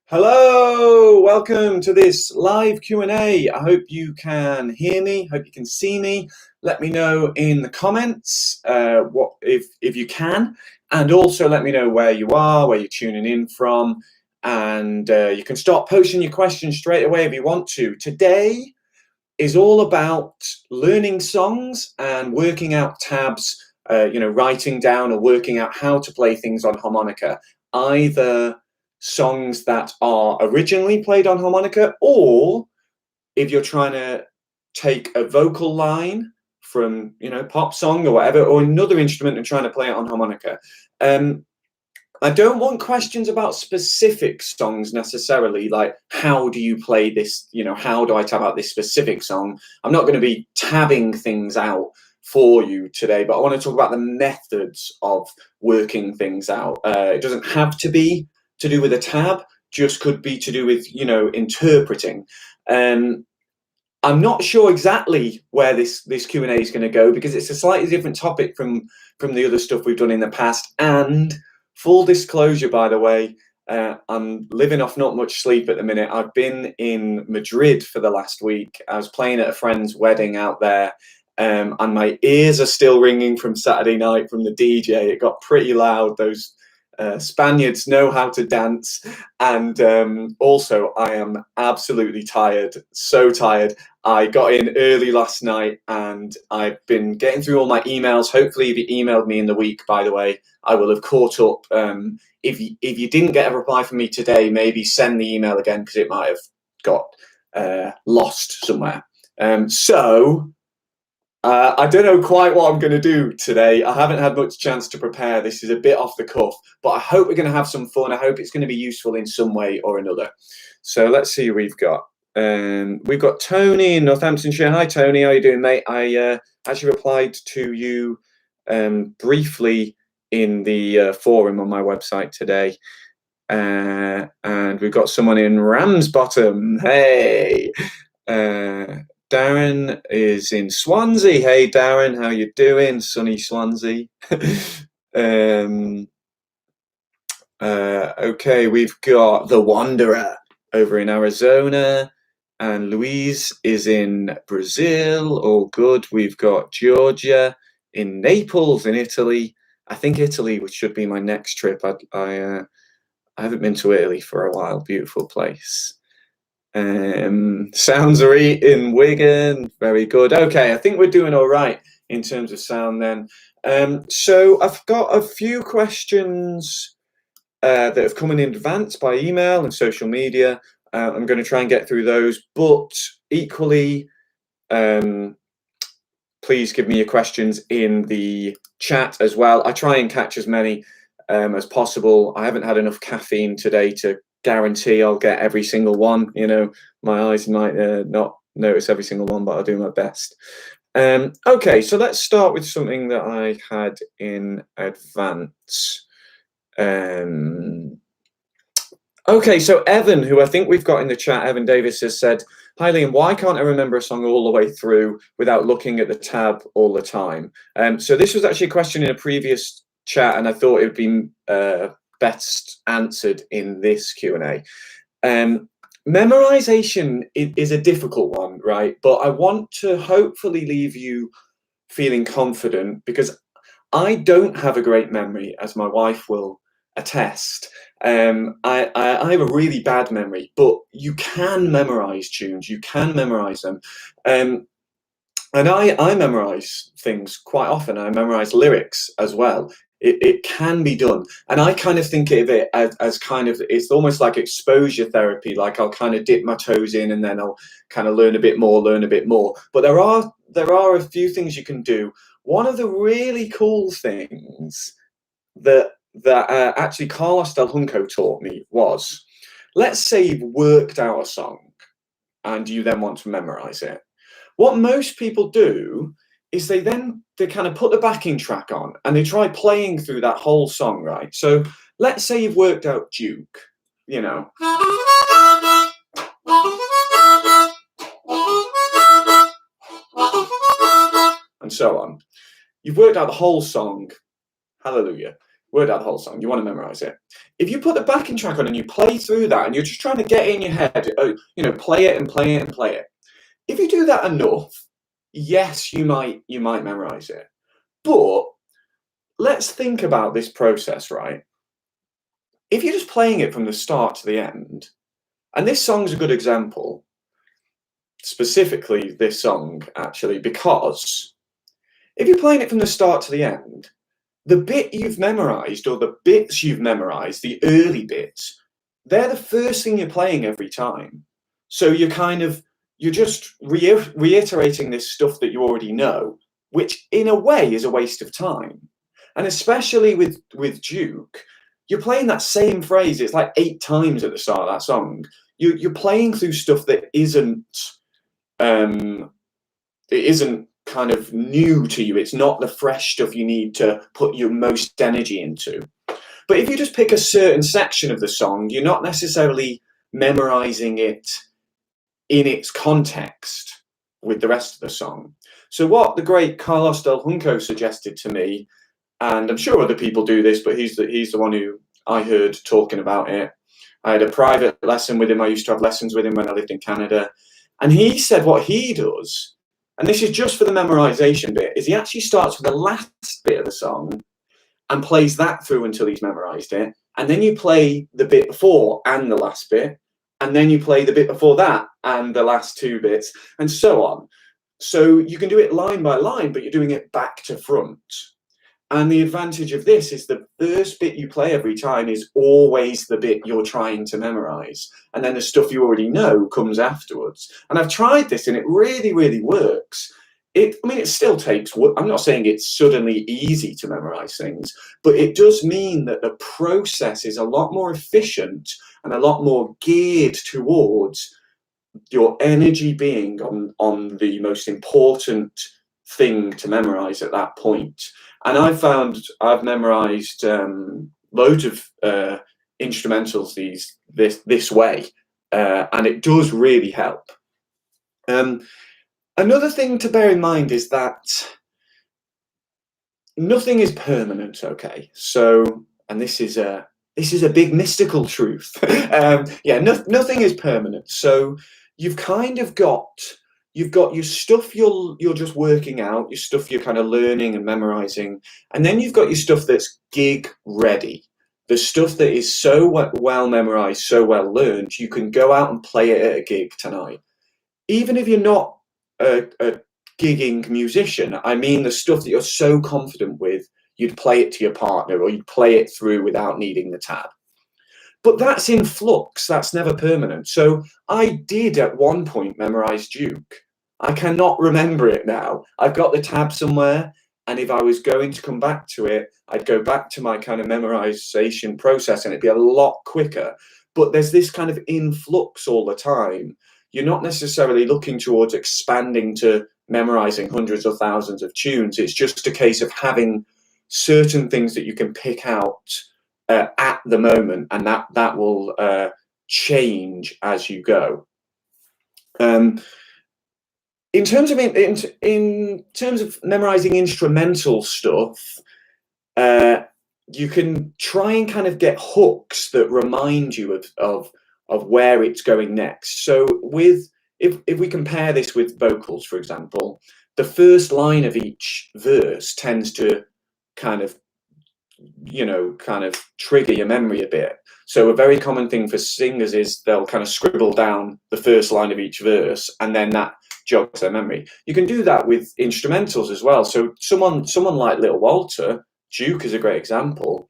Hello, welcome to this live Q&A. I hope you can hear me, hope you can see me. Let me know in the comments what if you can, and also let me know where you are, where you're tuning in from, and you can start posting your questions straight away if you want to. Today is all about learning songs and working out tabs, writing down or working out how to play things on harmonica, either songs that are originally played on harmonica, or if you're trying to take a vocal line from pop song or whatever, or another instrument and trying to play it on harmonica. I don't want questions about specific songs necessarily, like how do you play this, how do I tab out this specific song? I'm not going to be tabbing things out for you today, but I want to talk about the methods of working things out. It doesn't have to be to do with a tab, just could be to do with interpreting. I'm not sure exactly where this Q&A is going to go, because it's a slightly different topic from the other stuff we've done in the past. And full disclosure, by the way, I'm living off not much sleep at the minute. I've been in Madrid for the last week. I was playing at a friend's wedding out there, and my ears are still ringing from Saturday night from the DJ. It got pretty loud. Those Spaniards know how to dance. And also I am absolutely tired, so tired. I got in early last night and I've been getting through all my emails. Hopefully if you emailed me in the week, by the way, I will have caught up. If you didn't get a reply from me today, maybe send the email again, because it might have got lost somewhere. I don't know quite what I'm going to do today. I haven't had much chance to prepare. This is a bit off the cuff, but I hope we're going to have some fun. I hope it's going to be useful in some way or another. So let's see who we've got. We've got Tony in Northamptonshire. Hi, Tony. How are you doing, mate? I actually replied to you briefly in the forum on my website today. And we've got someone in Ramsbottom. Hey. Darren is in Swansea. Hey, Darren, how you doing? Sunny Swansea. Okay, we've got The Wanderer over in Arizona, and Louise is in Brazil. All good. We've got Georgia in Naples in Italy. I think Italy, which should be my next trip. I haven't been to Italy for a while. Beautiful place. Sounds are in Wigan. Very good. Okay, I think we're doing all right in terms of sound then. So I've got a few questions that have come in advance by email and social media. I'm going to try and get through those, but equally, please give me your questions in the chat as well. I try and catch as many as possible. I haven't had enough caffeine today to guarantee I'll get every single one. My eyes might not notice every single one, but I'll do my best. Okay, so let's start with something that I had in advance. Okay, so Evan, who I think we've got in the chat, Evan Davis, has said, hi Liam, why can't I remember a song all the way through without looking at the tab all the time? So this was actually a question in a previous chat, and I thought it would be best answered in this Q&A. Memorization is a difficult one, right? But I want to hopefully leave you feeling confident, because I don't have a great memory, as my wife will attest. I have a really bad memory, but you can memorize tunes, you can memorize them. And I memorize things quite often. I memorize lyrics as well. It can be done. And I kind of think of it as kind of, it's almost like exposure therapy. Like I'll kind of dip my toes in and then I'll kind of learn a bit more. But there are a few things you can do. One of the really cool things that actually Carlos Del Junco taught me was, let's say you've worked out a song, and you then want to memorize it. What most people do is they kind of put the backing track on and they try playing through that whole song, right? So let's say you've worked out Duke, you know, and so on. You've worked out the whole song. Hallelujah. Worked out the whole song. You want to memorize it. If you put the backing track on and you play through that and you're just trying to get it in your head, play it and play it and play it. If you do that enough, yes, you might memorize it. But let's think about this process, right? If you're just playing it from the start to the end, and this song's a good example, specifically this song, actually, because if you're playing it from the start to the end, the bit you've memorized, or the bits you've memorized, the early bits, they're the first thing you're playing every time. So you're just reiterating this stuff that you already know, which in a way is a waste of time. And especially with Duke, you're playing that same phrase. It's like 8 times at the start of that song. You're playing through stuff that isn't kind of new to you. It's not the fresh stuff you need to put your most energy into. But if you just pick a certain section of the song, you're not necessarily memorizing it in its context with the rest of the song. So what the great Carlos Del Junco suggested to me, and I'm sure other people do this, but he's the one who I heard talking about it. I had a private lesson with him. I used to have lessons with him when I lived in Canada. And he said what he does, and this is just for the memorization bit, is he actually starts with the last bit of the song and plays that through until he's memorized it. And then you play the bit before and the last bit. And then you play the bit before that and the last 2 bits, and so on. So you can do it line by line, but you're doing it back to front. And the advantage of this is the first bit you play every time is always the bit you're trying to memorize. And then the stuff you already know comes afterwards. And I've tried this and it really, really works. It still takes work. I'm not saying it's suddenly easy to memorize things, but it does mean that the process is a lot more efficient and a lot more geared towards your energy being on the most important thing to memorize at that point. And I've found I've memorized loads of instrumentals this way, and it does really help. Another thing to bear in mind is that nothing is permanent. Okay, so, and this is a big mystical truth. Nothing is permanent. So you've kind of got your stuff you're just working out, your stuff you're kind of learning and memorizing, and then you've got your stuff that's gig ready. The stuff that is so well memorized, so well learned, you can go out and play it at a gig tonight. Even if you're not a gigging musician, I mean the stuff that you're so confident with, you'd play it to your partner or you'd play it through without needing the tab. But that's in flux, that's never permanent. So I did at one point memorize Duke. I cannot remember it now. I've got the tab somewhere, and if I was going to come back to it, I'd go back to my kind of memorization process and it'd be a lot quicker. But there's this kind of influx all the time. You're not necessarily looking towards expanding to memorizing hundreds or thousands of tunes. It's just a case of having certain things that you can pick out at the moment, and that will change as you go. In terms of memorizing instrumental stuff, you can try and kind of get hooks that remind you of where it's going next. So if we compare this with vocals, for example, the first line of each verse tends to kind of trigger your memory a bit. So a very common thing for singers is they'll kind of scribble down the first line of each verse, and then that jogs their memory. You can do that with instrumentals as well. So someone like Little Walter, Duke is a great example.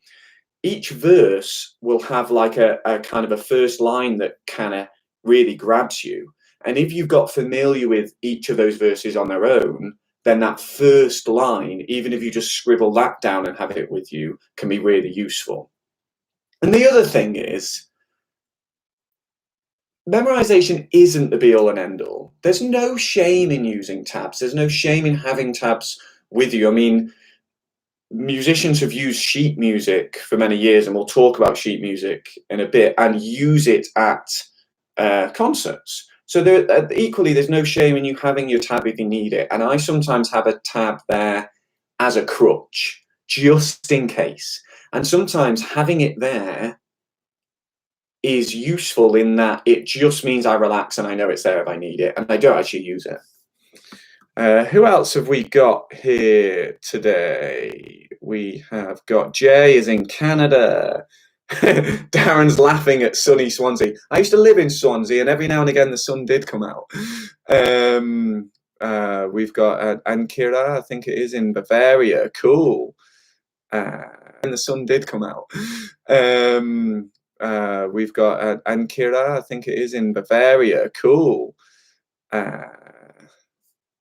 Each verse will have like a kind of a first line that kind of really grabs you. And if you've got familiar with each of those verses on their own, then that first line, even if you just scribble that down and have it with you, can be really useful. And the other thing is, memorization isn't the be all and end all. There's no shame in using tabs. There's no shame in having tabs with you. I mean, musicians have used sheet music for many years, and we'll talk about sheet music in a bit, and use it at concerts. So equally, there's no shame in you having your tab if you need it. And I sometimes have a tab there as a crutch, just in case. And sometimes having it there is useful in that it just means I relax and I know it's there if I need it, and I don't actually use it. Who else have we got here today? We have got Jay is in Canada. Darren's laughing at sunny Swansea. I used to live in Swansea, and every now and again the sun did come out. We've got Ankira, I think it is, in Bavaria. Cool. And the sun did come out. We've got Ankira, I think it is, in Bavaria. Cool.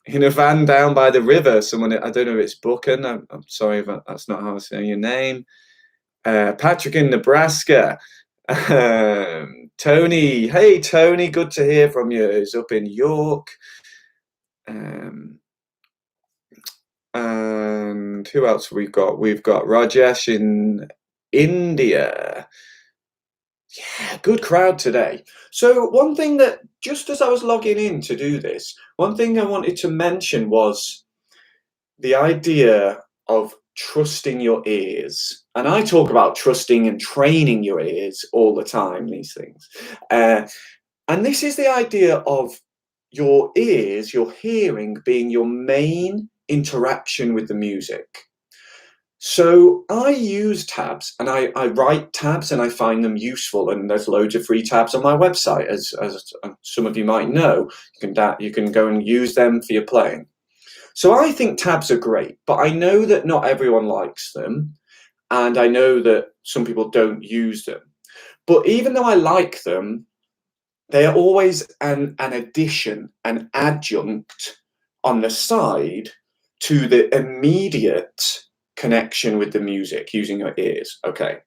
In a van down by the river, someone, I don't know if it's Buchan, I'm sorry if that's not how I say your name. Patrick in Nebraska. Tony, hey Tony, good to hear from you. He's up in York. And who else we've got? We've got Rajesh in India. Yeah, good crowd today. So one thing that, just as I was logging in to do this, one thing I wanted to mention was the idea of trusting your ears. And I talk about trusting and training your ears all the time, these things. And this is the idea of your ears, your hearing, being your main interaction with the music. So I use tabs, and I write tabs, and I find them useful, and there's loads of free tabs on my website, as some of you might know. You can go and use them for your playing. So I think tabs are great, but I know that not everyone likes them, and I know that some people don't use them. But even though I like them, they are always an addition, an adjunct on the side to the immediate connection with the music using your ears. Okay,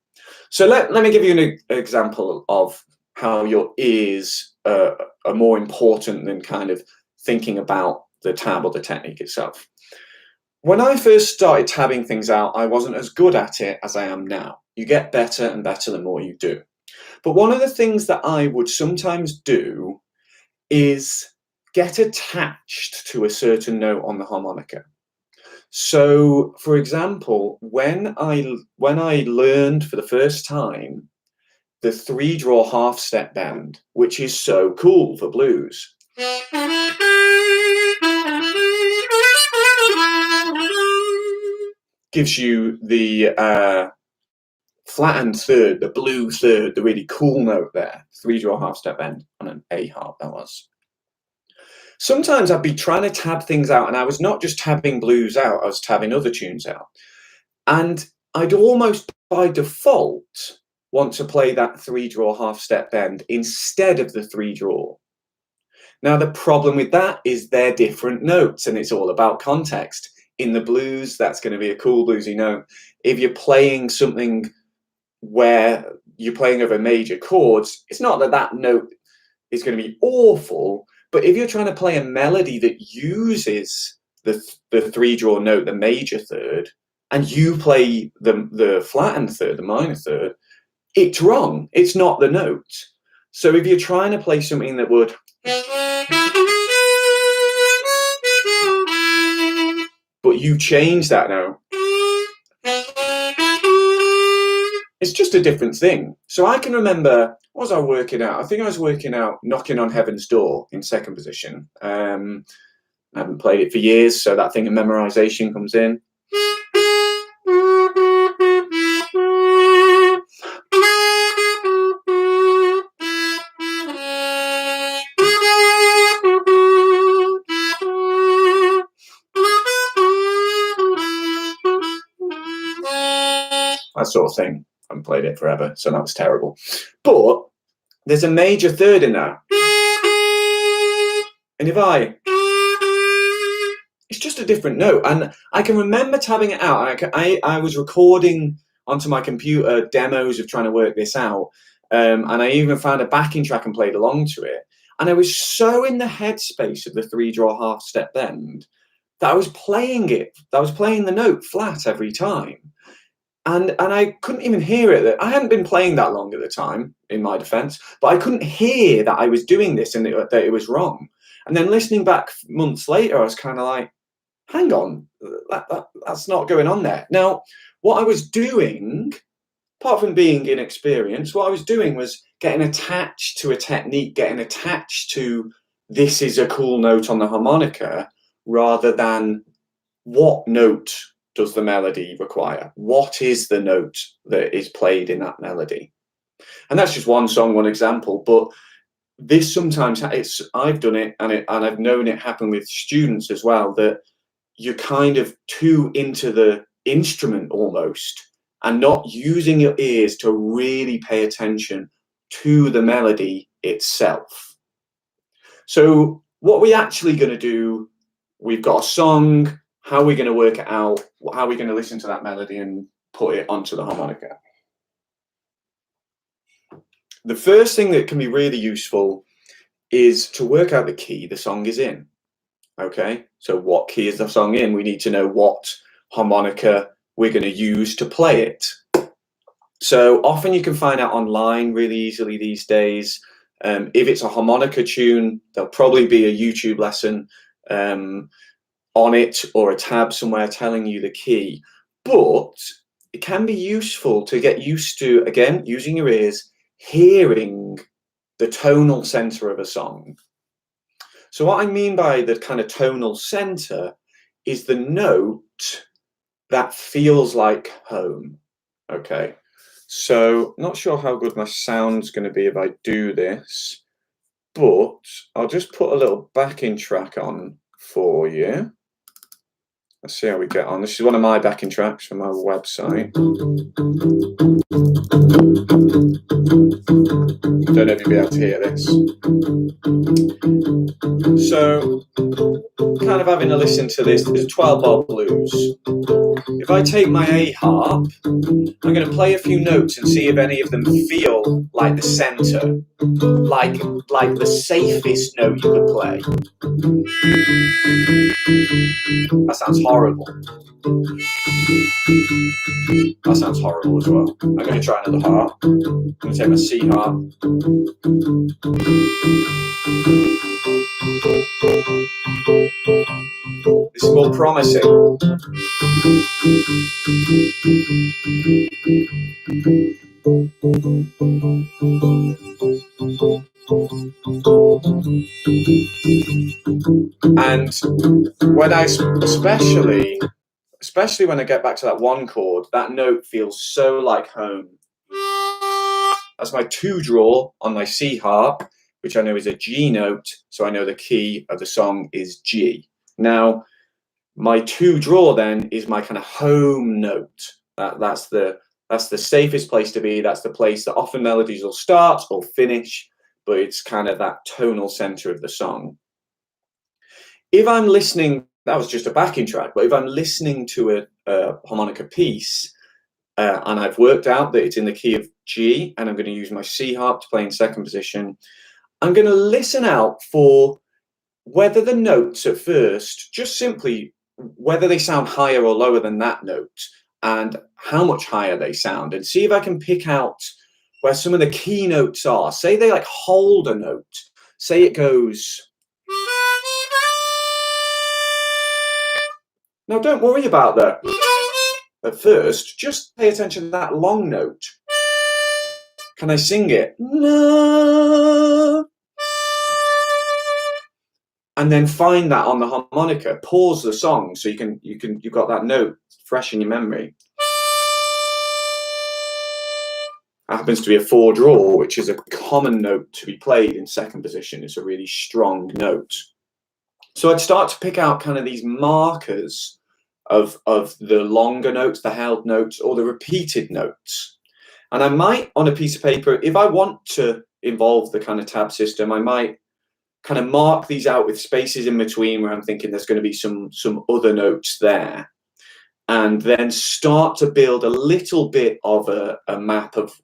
so let me give you an example of how your ears are more important than kind of thinking about the tab or the technique itself. When I first started tabbing things out, I wasn't as good at it as I am now. You get better and better the more you do. But one of the things that I would sometimes do is get attached to a certain note on the harmonica. So, for example, when I learned for the first time the 3-draw half-step bend, which is so cool for blues. Gives you the flattened third, the blue third, the really cool note there. 3-draw half-step bend on an A harp, that was. Sometimes I'd be trying to tab things out, and I was not just tabbing blues out, I was tabbing other tunes out. And I'd almost by default want to play that 3-draw half-step bend instead of the 3-draw. Now, the problem with that is they're different notes, and it's all about context. In the blues, that's going to be a cool bluesy note. If you're playing something where you're playing over major chords, it's not that that note is going to be awful, but if you're trying to play a melody that uses the 3-draw note, the major third, and you play the flattened third, the minor third, it's wrong. It's not the note. So if you're trying to play something that would, but you change that now, it's just a different thing. So I can remember, what was I working out? I think I was working out Knocking on Heaven's Door in second position. I haven't played it for years, so that thing of memorization comes in. That sort of thing. I haven't played it forever, so that was terrible. But there's a major third in that. And if it's just a different note. And I can remember tabbing it out. I was recording onto my computer demos of trying to work this out. and I even found a backing track and played along to it. And I was so in the headspace of the 3-draw half step bend that I was playing it. I was playing the note flat every time. And I couldn't even hear it. I hadn't been playing that long at the time, in my defense, but I couldn't hear that I was doing this and that it was wrong. And then listening back months later, I was kind of like, hang on, that's not going on there. Now, what I was doing, apart from being inexperienced, what I was doing was getting attached to a technique, getting attached to this is a cool note on the harmonica, rather than what note does the melody require? What is the note that is played in that melody? And that's just one song, one example, but this sometimes, I've done it and I've known it happen with students as well, that you're kind of too into the instrument almost and not using your ears to really pay attention to the melody itself. So what are we actually going to do? We've got a song. How are we going to work it out? How are we going to listen to that melody and put it onto the harmonica? The first thing that can be really useful is to work out the key the song is in. Okay, so what key is the song in? We need to know what harmonica we're going to use to play it. So often you can find out online really easily these days. If it's a harmonica tune, there'll probably be a YouTube lesson on it or a tab somewhere telling you the key. But it can be useful to get used to, again, using your ears, hearing the tonal center of a song. So what I mean by the kind of tonal center is the note that feels like home. Okay, so not sure how good my sound's going to be if I do this, but I'll just put a little backing track on for you. Let's see how we get on. This is one of my backing tracks from my website. Don't know if you'll be able to hear this. So, kind of having a listen to this, there's 12-bar blues. If I take my A harp, I'm going to play a few notes and see if any of them feel like the center, like the safest note you could play. That sounds horrible. That sounds horrible as well. I'm going to try another harp. I'm going to take my C harp. This is more promising. And when I, especially when I get back to that one chord, that note feels so like home. That's my 2-draw on my C harp, which I know is a G note, so I know the key of the song is G. Now, my 2-draw then is my kind of home note. That's the safest place to be. That's the place that often melodies will start or finish, but it's kind of that tonal center of the song. If I'm listening, that was just a backing track, but if I'm listening to a harmonica piece and I've worked out that it's in the key of G and I'm going to use my C harp to play in second position, I'm going to listen out for whether the notes at first, just simply whether they sound higher or lower than that note and how much higher they sound, and see if I can pick out where some of the key notes are. Say they like hold a note. Say it goes. Now don't worry about that at first, just pay attention to that long note. Can I sing it? No. And then find that on the harmonica. Pause the song so you've got that note fresh in your memory. That happens to be a 4-draw, which is a common note to be played in second position. It's a really strong note. So I'd start to pick out kind of these markers of the longer notes, the held notes, or the repeated notes. And I might, on a piece of paper, if I want to involve the kind of tab system, I might kind of mark these out with spaces in between where I'm thinking there's going to be some other notes there, and then start to build a little bit of a map of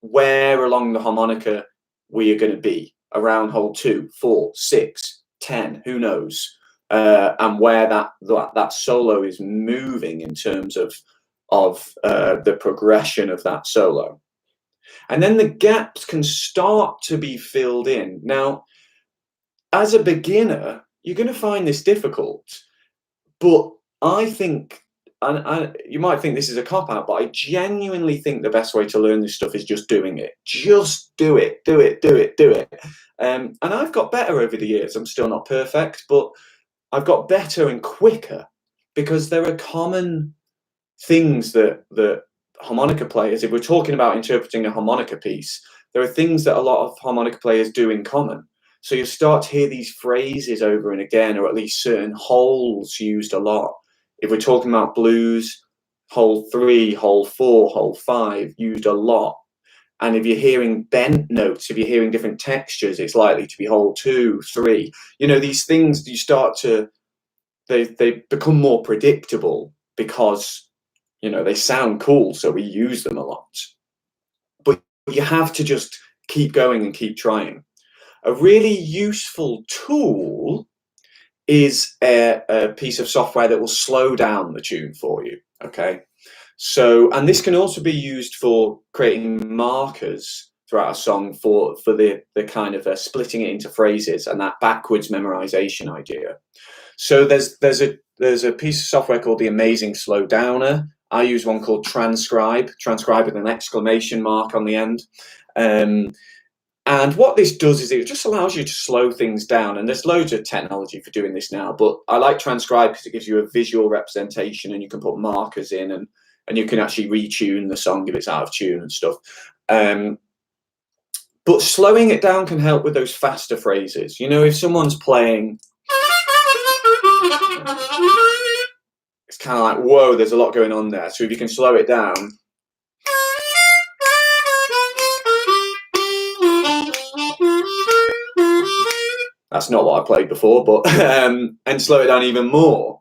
where along the harmonica we are going to be around hole 2, 4, 6, 10, who knows, and where that solo is moving in terms of the progression of that solo. And then the gaps can start to be filled in. Now, as a beginner, you're going to find this difficult, but I think, and you might think this is a cop-out, but I genuinely think the best way to learn this stuff is just doing it. Just do it, do it, do it, do it. And I've got better over the years. I'm still not perfect, but I've got better and quicker because there are common things that harmonica players, if we're talking about interpreting a harmonica piece, there are things that a lot of harmonica players do in common. So you start to hear these phrases over and again, or at least certain holes used a lot. If we're talking about blues, hole 3, hole 4, hole 5 used a lot. And if you're hearing bent notes, if you're hearing different textures, it's likely to be hole 2, 3. You know, these things, you start to, they become more predictable because, you know, they sound cool, so we use them a lot. But you have to just keep going and keep trying. A really useful tool is a piece of software that will slow down the tune for you, okay? So, and this can also be used for creating markers throughout a song for the kind of splitting it into phrases and that backwards memorization idea. So there's a piece of software called the Amazing Slow Downer. I use one called Transcribe with an exclamation mark on the end. And what this does is it just allows you to slow things down. And there's loads of technology for doing this now, but I like Transcribe because it gives you a visual representation and you can put markers in and you can actually retune the song if it's out of tune and stuff. But slowing it down can help with those faster phrases. You know, if someone's playing, it's kind of like, whoa, there's a lot going on there. So if you can slow it down. That's not what I played before, but and slow it down even more.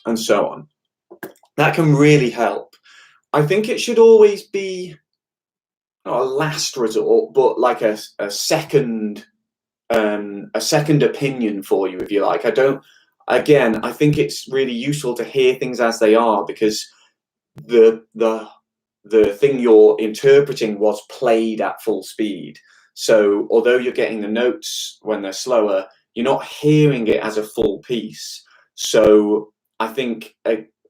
And so on. That can really help. I think it should always be not a last resort, but like a second opinion for you, if you like. I think it's really useful to hear things as they are because the thing you're interpreting was played at full speed. So although you're getting the notes when they're slower, you're not hearing it as a full piece. So I think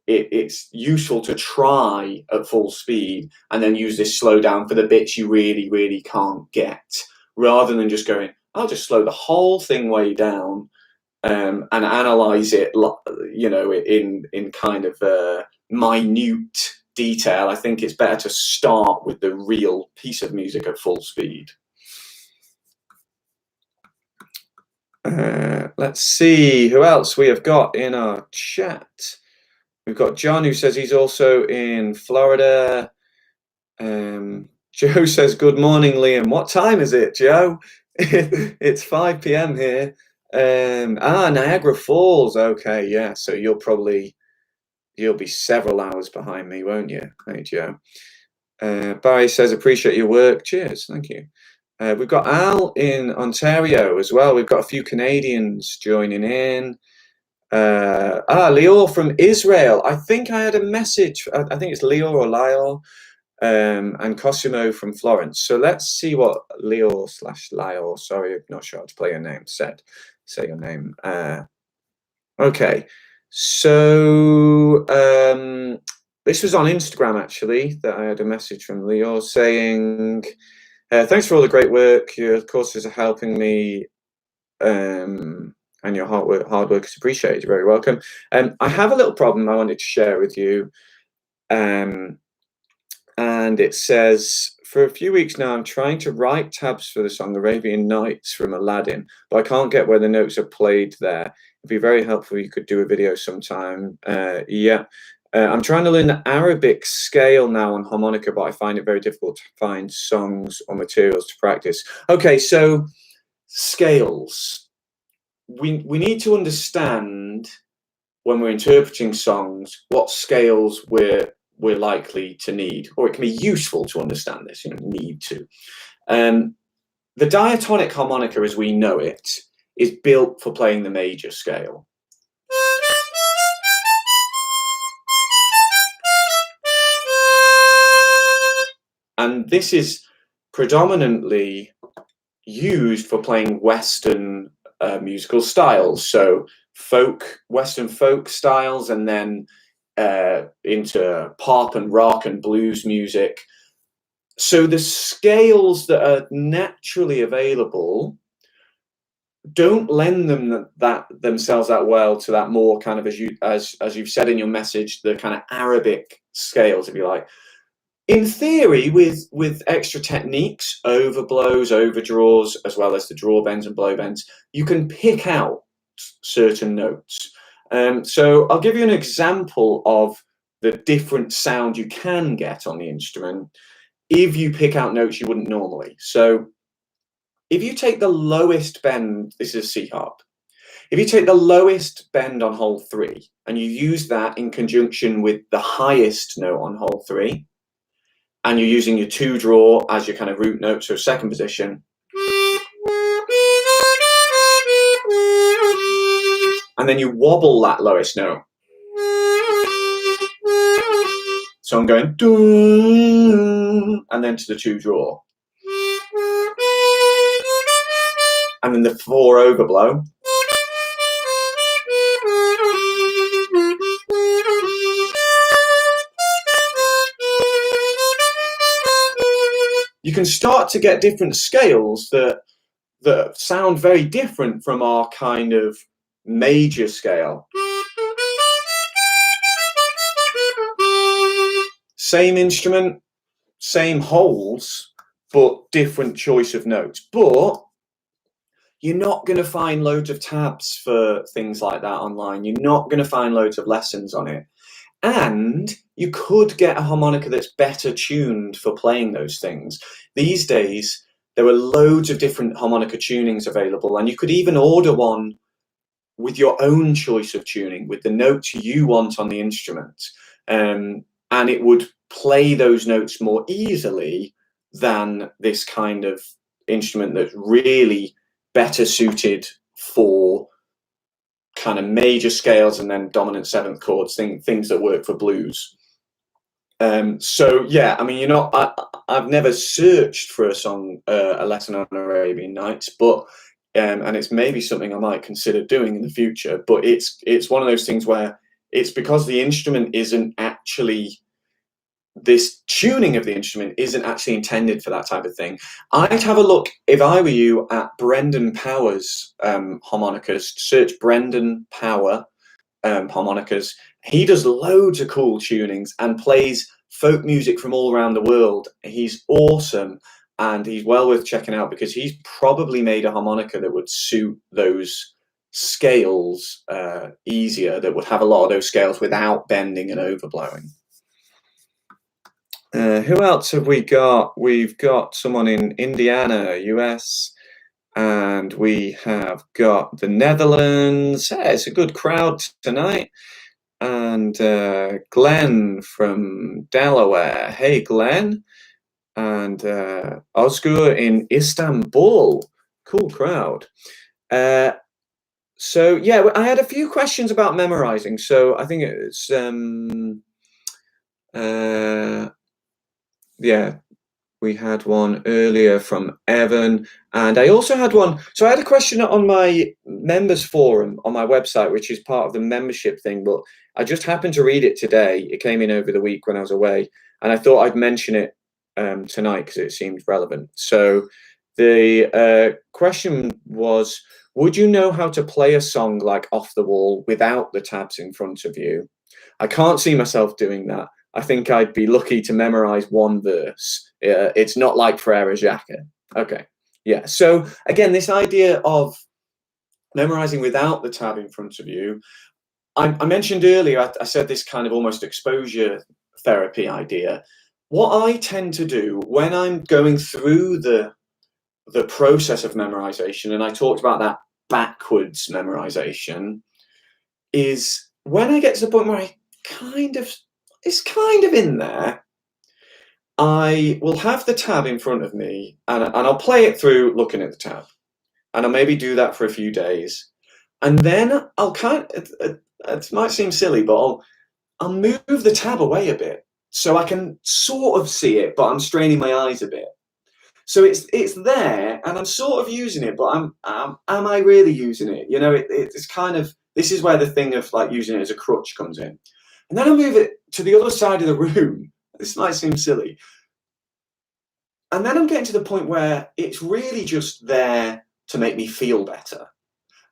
it's useful to try at full speed and then use this slow down for the bits you really, really can't get, rather than just going, I'll just slow the whole thing way down and analyze it, you know, in kind of minute detail. I think it's better to start with the real piece of music at full speed. Let's see who else we have got in our chat. We've got John, who says he's also in Florida. Joe says, good morning, Liam. What time is it, Joe? It's 5 p.m. here. Niagara Falls. Okay, yeah. So you'll be several hours behind me, won't you? Hey, Joe. Barry says, appreciate your work. Cheers. Thank you. We've got Al in Ontario as well. We've got a few Canadians joining in. Lior from Israel. I think I had a message. I think it's Lior or Lior. And Cosimo from Florence. So let's see what Lior/Lior, sorry, I'm not sure how to play your name, say your name. Okay, so this was on Instagram actually, that I had a message from Lior saying, thanks for all the great work, your courses are helping me, and your hard work is appreciated. You're very welcome. I have a little problem I wanted to share with you. And it says, for a few weeks now, I'm trying to write tabs for the song Arabian Nights from Aladdin, but I can't get where the notes are played there. It'd be very helpful if you could do a video sometime. I'm trying to learn the Arabic scale now on harmonica, but I find it very difficult to find songs or materials to practice. Okay, so scales. We need to understand when we're interpreting songs, what scales we're likely to need, or it can be useful to understand this, need to. The diatonic harmonica as we know it is built for playing the major scale. And this is predominantly used for playing Western musical styles, so Western folk styles, and then into pop and rock and blues music. So the scales that are naturally available don't lend themselves that well to that more kind of, as you've said in your message, the kind of Arabic scales, if you like. In theory, with extra techniques, overblows, overdraws, as well as the draw bends and blow bends, you can pick out certain notes. So I'll give you an example of the different sound you can get on the instrument if you pick out notes you wouldn't normally. So if you take the lowest bend, this is C harp. If you take the lowest bend on hole 3 and you use that in conjunction with the highest note on hole 3, and you're using your 2 draw as your kind of root note, so second position, and then you wobble that lowest note. So I'm going, and then to the 2 draw. And then the 4 overblow. You can start to get different scales that sound very different from our kind of major scale. Same instrument, same holes, but different choice of notes. But you're not going to find loads of tabs for things like that online. You're not going to find loads of lessons on it. And you could get a harmonica that's better tuned for playing those things. These days, there are loads of different harmonica tunings available, and you could even order one with your own choice of tuning, with the notes you want on the instrument. And it would play those notes more easily than this kind of instrument that's really better suited for kind of major scales and then dominant 7th chords, things that work for blues. So yeah, I mean, I've never searched for a lesson on Arabian Nights, but and it's maybe something I might consider doing in the future. But it's one of those things where it's because the instrument isn't actually, this tuning of the instrument isn't actually intended for that type of thing. I'd have a look, if I were you, at Brendan Power's harmonicas. Search Brendan Power harmonicas. He does loads of cool tunings and plays folk music from all around the world. He's awesome, and he's well worth checking out because he's probably made a harmonica that would suit those scales easier, that would have a lot of those scales without bending and overblowing. Who else have we got? We've got someone in Indiana, US, and we have got the Netherlands. Hey, it's a good crowd tonight. And Glenn from Delaware. Hey, Glenn. And Osgur in Istanbul. Cool crowd. So yeah, I had a few questions about memorizing. So I think it's yeah, we had one earlier from Evan, and I also had one. So I had a question on my members forum on my website, which is part of the membership thing, but I just happened to read it today. It came in over the week when I was away, and I thought I'd mention it tonight because it seemed relevant. So the question was, would you know how to play a song like Off the Wall without the tabs in front of you? I can't see myself doing that. I think I'd be lucky to memorize one verse. It's not like Frere Jacques. Okay, yeah. So again, this idea of memorizing without the tab in front of you, I mentioned earlier, I said this kind of almost exposure therapy idea. What I tend to do when I'm going through the process of memorization, and I talked about that backwards memorization, is when I get to the point where it's kind of in there, I will have the tab in front of me and I'll play it through looking at the tab. And I'll maybe do that for a few days. And then I'll it might seem silly, but I'll move the tab away a bit so I can sort of see it, but I'm straining my eyes a bit. So it's there, and I'm sort of using it, but am I really using it? You know, it's kind of, this is where the thing of like using it as a crutch comes in. And then I move it to the other side of the room. This might seem silly. And then I'm getting to the point where it's really just there to make me feel better.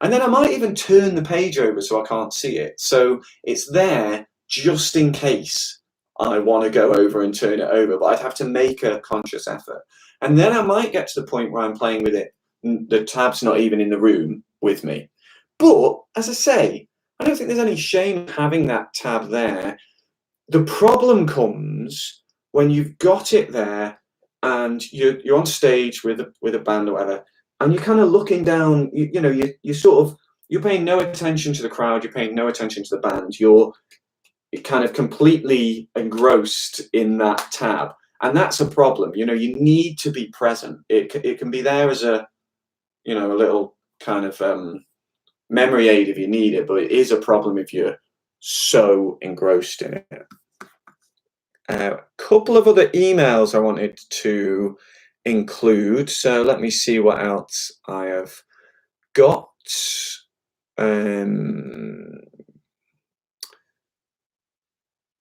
And then I might even turn the page over so I can't see it. So it's there just in case I want to go over and turn it over, but I'd have to make a conscious effort. And then I might get to the point where I'm playing with it, the tab's not even in the room with me. But as I say, I don't think there's any shame having that tab there. The problem comes when you've got it there and you're on stage with a band or whatever, and you're kind of looking down. You're paying no attention to the crowd. You're paying no attention to the band. You're kind of completely engrossed in that tab, and that's a problem. You need to be present. It can be there as a little kind of memory aid if you need it, but it is a problem if you're so engrossed in it. A couple of other emails I wanted to include, so let me see what else I have got.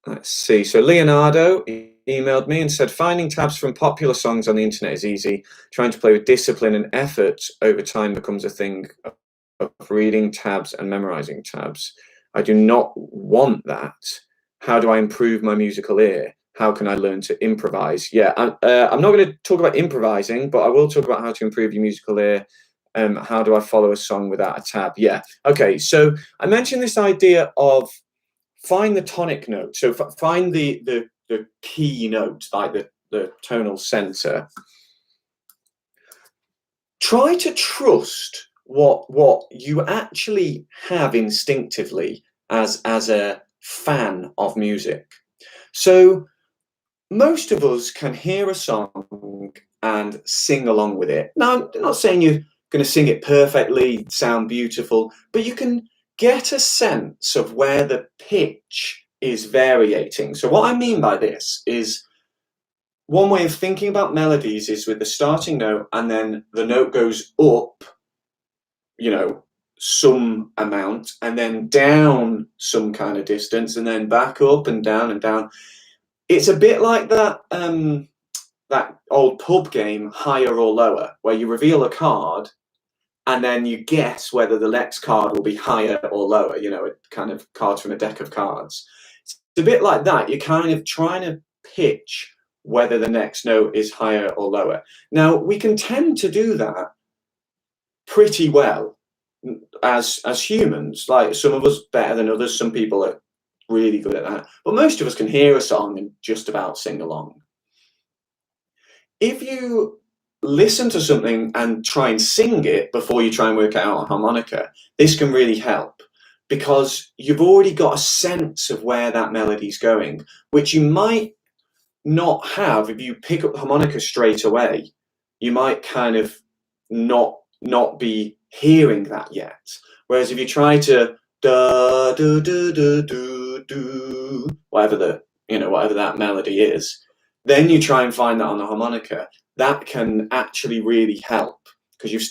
Let's see. So Leonardo emailed me and said, finding tabs from popular songs on the internet is easy. Trying to play with discipline and effort over time becomes a thing of reading tabs and memorizing tabs. I do not want that. How do I improve my musical ear? How can I learn to improvise? Yeah, I'm not going to talk about improvising, but I will talk about how to improve your musical ear. How do I follow a song without a tab? Yeah. Okay, so I mentioned this idea of find the tonic note. So find the key note, like the tonal center. Try to trust what you actually have instinctively as a fan of music. So most of us can hear a song and sing along with it. Now, I'm not saying you're going to sing it perfectly, sound beautiful, but you can get a sense of where the pitch is variating. So what I mean by this is, one way of thinking about melodies is with the starting note, and then the note goes up, some amount, and then down some kind of distance, and then back up and down and down. It's a bit like that that old pub game, higher or lower, where you reveal a card and then you guess whether the next card will be higher or lower, a kind of cards from a deck of cards. It's a bit like that. You're kind of trying to pitch whether the next note is higher or lower. Now, we can tend to do that pretty well as humans. Like, some of us better than others. Some people are really good at that. But most of us can hear a song and just about sing along. If you listen to something and try and sing it before you try and work it out on harmonica, this can really help, because you've already got a sense of where that melody's going, which you might not have if you pick up the harmonica straight away. You might kind of not be hearing that yet. Whereas if you try to da do do do do do, whatever that melody is, then you try and find that on the harmonica, that can actually really help, because you've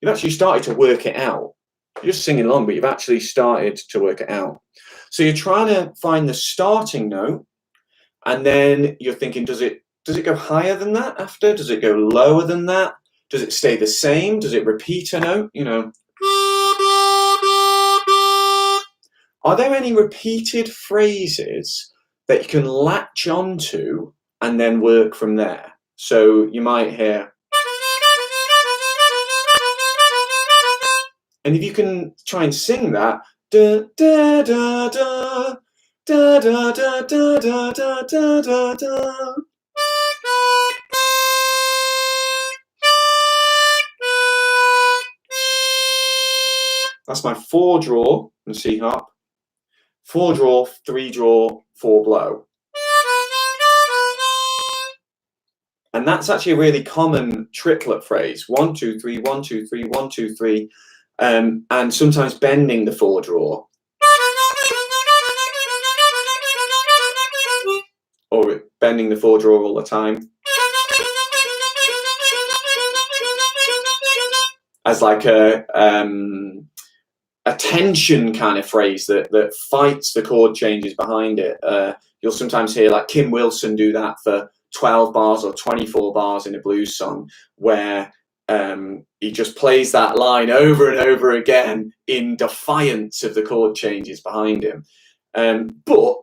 actually started to work it out. You're just singing along, but you've actually started to work it out. So you're trying to find the starting note, and then you're thinking, does it go higher than that after? Does it go lower than that? Does it stay the same? Does it repeat a note? Are there any repeated phrases that you can latch onto and then work from there? So you might hear, and if you can try and sing that, da da da da da da da da da da da da da. That's my 4 draw and C harp. 4 draw, 3 draw, 4 blow. And that's actually a really common triplet phrase. 1, 2, 3, 1, 2, 3, 1, 2, 3, and sometimes bending the 4 draw. Or bending the 4 draw all the time. As like a tension kind of phrase that fights the chord changes behind it. You'll sometimes hear like Kim Wilson do that for 12 bars or 24 bars in a blues song, where he just plays that line over and over again in defiance of the chord changes behind him. But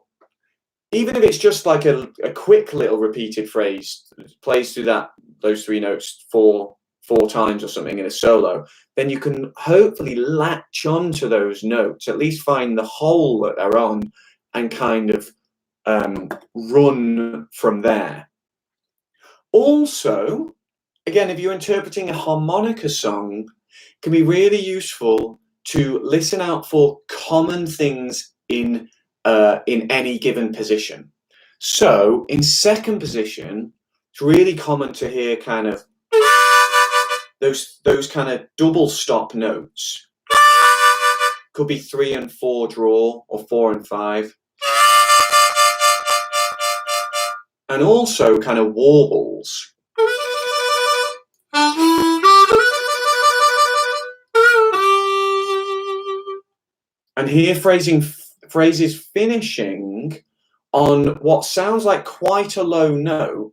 even if it's just like a quick little repeated phrase, plays through those 3 notes four times or something in a solo, then you can hopefully latch onto those notes, at least find the hole that they're on, and kind of run from there. Also, again, if you're interpreting a harmonica song, it can be really useful to listen out for common things in any given position. So in second position, it's really common to hear kind of those kind of double stop notes. Could be 3 and 4 draw, or 4 and 5. And also kind of warbles. And here phrases finishing on what sounds like quite a low note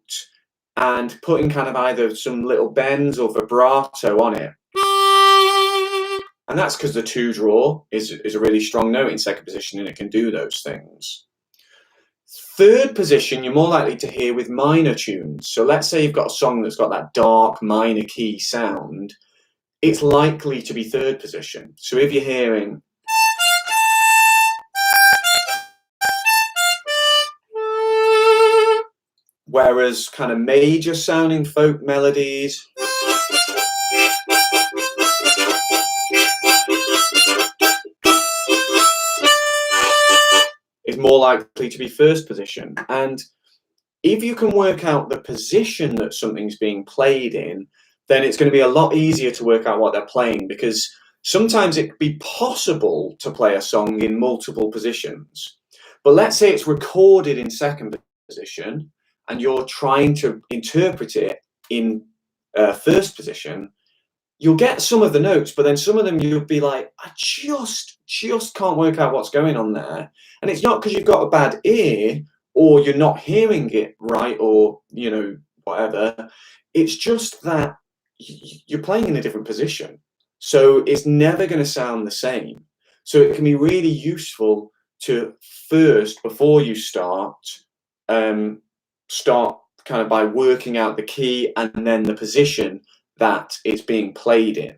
and putting kind of either some little bends or vibrato on it. And that's because the 2 draw is a really strong note in second position, and it can do those things. Third position, you're more likely to hear with minor tunes. So let's say you've got a song that's got that dark minor key sound, it's likely to be third position. So if you're hearing whereas kind of major sounding folk melodies is more likely to be first position. And if you can work out the position that something's being played in, then it's going to be a lot easier to work out what they're playing, because sometimes it could be possible to play a song in multiple positions. But let's say it's recorded in second position and you're trying to interpret it in first position, you'll get some of the notes, but then some of them you'll be like, I just can't work out what's going on there. And it's not because you've got a bad ear or you're not hearing it right, or whatever. It's just that you're playing in a different position, so it's never going to sound the same. So it can be really useful to first, before you start kind of by working out the key and then the position that it's being played in.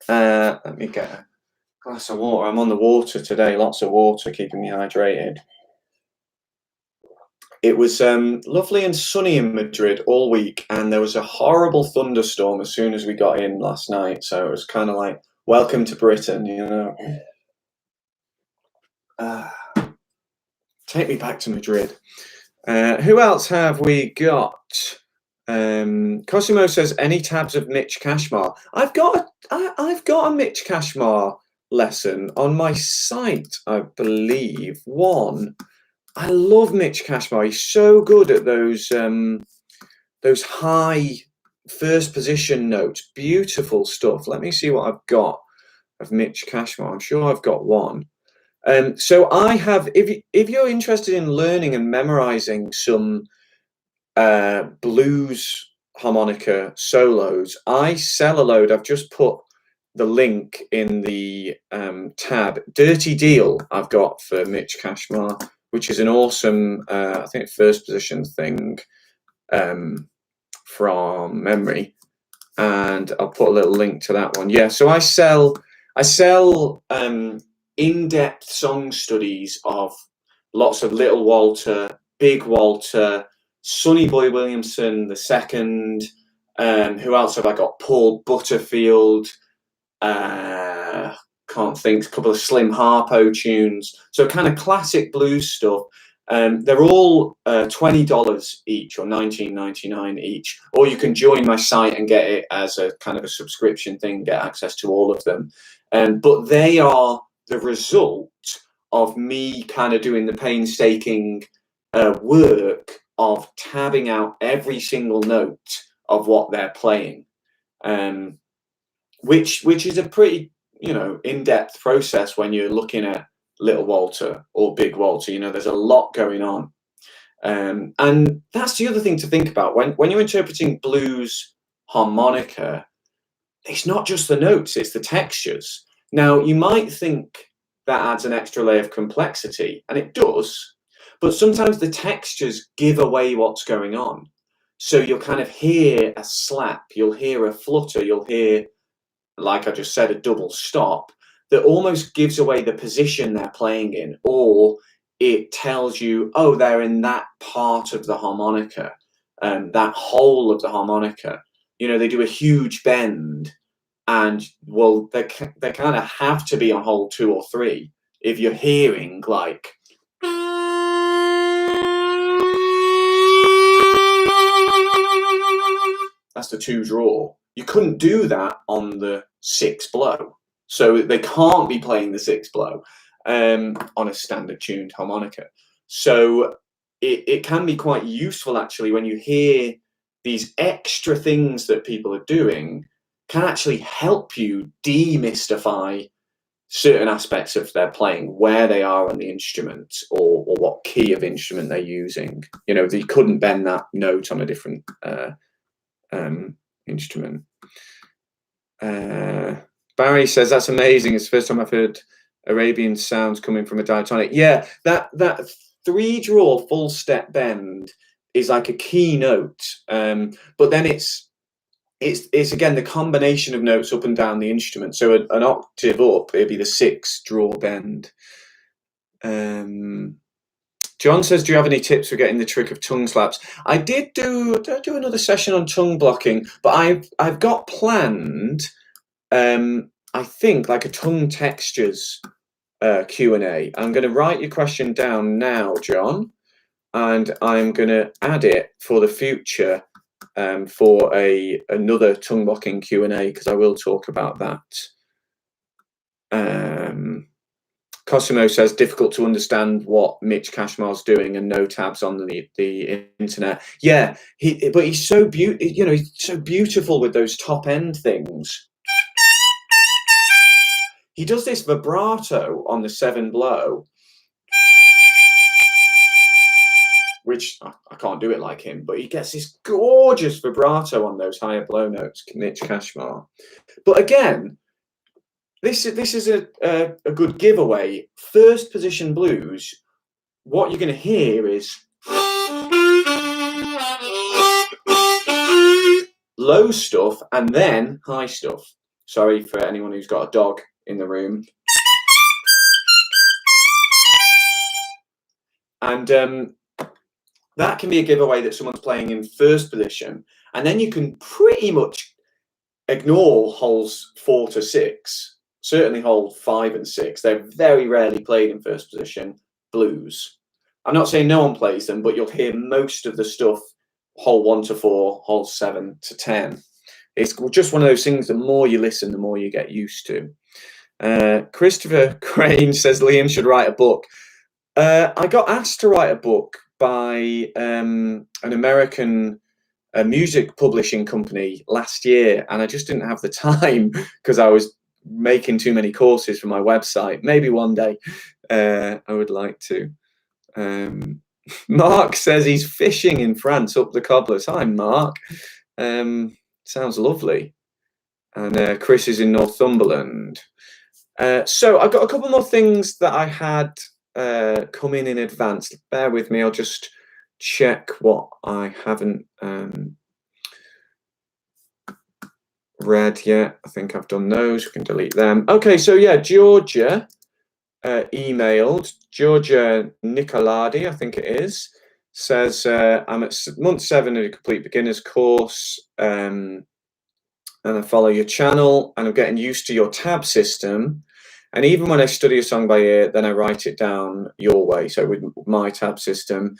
Let me get a glass of water. I'm on the water today, lots of water, keeping me hydrated. It was lovely and sunny in Madrid all week, and there was a horrible thunderstorm as soon as we got in last night, so it was kind of like, welcome to Britain, take me back to Madrid. Who else have we got? Cosimo says, any tabs of Mitch Kashmar? I've got a Mitch Kashmar lesson on my site, I believe. One. I love Mitch Kashmar. He's so good at those high first position notes. Beautiful stuff. Let me see what I've got of Mitch Kashmar. I'm sure I've got one. So I have, if you're interested in learning and memorizing some blues harmonica solos, I sell a load. I've just put the link in the tab. Dirty Deal I've got for Mitch Kashmar, which is an awesome, I think, first position thing from memory. And I'll put a little link to that one. Yeah, so I sell in-depth song studies of lots of Little Walter, Big Walter, Sonny Boy Williamson II. Who else have I got? Paul Butterfield. Can't can't think, a couple of Slim Harpo tunes. So kind of classic blues stuff. They're all $20 each or $19.99 each, or you can join my site and get it as a kind of a subscription thing, get access to all of them. But they are the result of me kind of doing the painstaking work of tabbing out every single note of what they're playing, which is a pretty, you know, in-depth process when you're looking at Little Walter or Big Walter. You know, there's a lot going on, and that's the other thing to think about when you're interpreting blues harmonica. It's not just the notes, it's the textures. Now, you might think that adds an extra layer of complexity, and it does, but sometimes the textures give away what's going on. So you'll kind of hear a slap, you'll hear a flutter, you'll hear, like I just said, a double stop that almost gives away the position they're playing in, or it tells you, oh, they're in that part of the harmonica, that whole of the harmonica. You know, they do a huge bend, and well, they kind of have to be on hole 2 or 3 if you're hearing like that's the 2 draw. You couldn't do that on the 6 blow, so they can't be playing the 6 blow on a standard tuned harmonica. So it can be quite useful actually when you hear these extra things that people are doing, can actually help you demystify certain aspects of their playing, where they are on the instrument, or what key of instrument they're using. You know, you couldn't bend that note on a different instrument. Barry says, that's amazing. It's the first time I've heard Arabian sounds coming from a diatonic. Yeah, that 3 draw full step bend is like a key note, but then it's again the combination of notes up and down the instrument. So an octave up, it'd be the 6 draw bend. John says, do you have any tips for getting the trick of tongue slaps? I did do another session on tongue blocking, but I've got planned, I think, like a tongue textures Q&A. I'm going to write your question down now, John, and I'm going to add it for the future, for another tongue blocking Q&A, because I will talk about that. Cosimo says, difficult to understand what Mitch Cashmar's doing and no tabs on the internet. Yeah, but he's so you know, he's so beautiful with those top end things. He does this vibrato on the 7 blow, which I can't do it like him, but he gets this gorgeous vibrato on those higher blow notes, Mitch Cashmar. But again, this is a good giveaway. First position blues, what you're going to hear is low stuff and then high stuff. Sorry for anyone who's got a dog in the room. And that can be a giveaway that someone's playing in first position, and then you can pretty much ignore holes 4 to 6. Certainly hole 5 and 6. They're very rarely played in first position blues. I'm not saying no one plays them, but you'll hear most of the stuff hole 1 to 4, hole 7 to 10. It's just one of those things, the more you listen, the more you get used to. Christopher Crane says Liam should write a book. I got asked to write a book by an American music publishing company last year, and I just didn't have the time because I was making too many courses for my website. Maybe one day I would like to. Mark says he's fishing in France up the cobblers. Hi, Mark. Sounds lovely. And Chris is in Northumberland. So I've got a couple more things that I had come in advance. Bear with me, I'll just check what I haven't read yet. I think I've done those. We can delete them. Okay, so yeah, Georgia emailed, Georgia Nicoladi, I think it is, says, I'm at month 7 of a complete beginner's course, and I follow your channel, and I'm getting used to your tab system. And even when I study a song by ear, then I write it down your way. So with my tab system.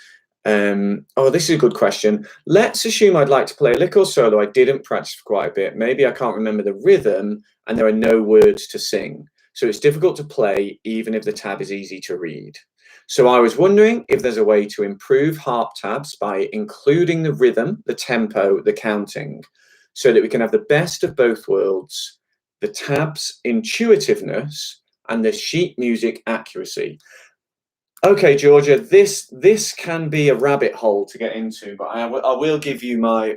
Oh, this is a good question. Let's assume I'd like to play a lick or solo I didn't practice for quite a bit. Maybe I can't remember the rhythm and there are no words to sing. So it's difficult to play even if the tab is easy to read. So I was wondering if there's a way to improve harp tabs by including the rhythm, the tempo, the counting, so that we can have the best of both worlds, the tabs intuitiveness and the sheet music accuracy. Okay, Georgia, this can be a rabbit hole to get into, but I will give you my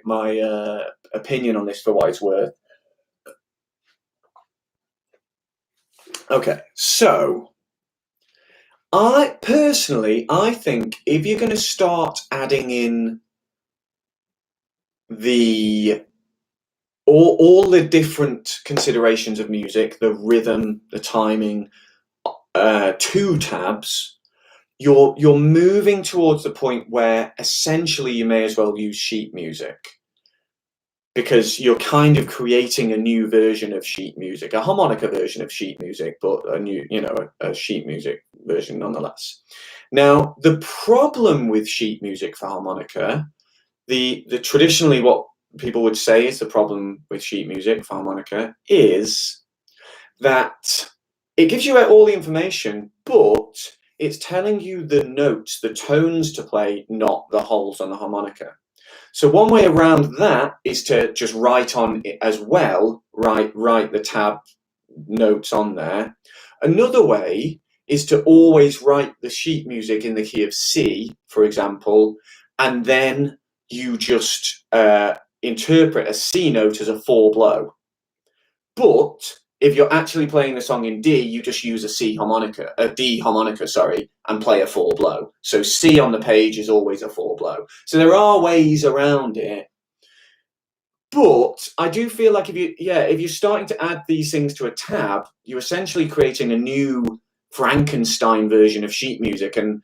opinion on this for what it's worth. Okay, so I think if you're going to start adding in all the different considerations of music, the rhythm, the timing, two tabs, you're moving towards the point where essentially you may as well use sheet music, because you're kind of creating a new version of sheet music, a harmonica version of sheet music, but a new, a sheet music version nonetheless. Now, the problem with sheet music for harmonica, the traditionally what people would say is the problem with sheet music for harmonica is that it gives you all the information, but it's telling you the notes, the tones to play, not the holes on the harmonica. So one way around that is to just write on it as well, write the tab notes on there. Another way is to always write the sheet music in the key of C, for example, and then you just interpret a C note as a 4-blow. But if you're actually playing the song in D, you just use a D harmonica, sorry, and play a 4-blow. So C on the page is always a 4-blow. So there are ways around it. But I do feel like if you're starting to add these things to a tab, you're essentially creating a new Frankenstein version of sheet music. And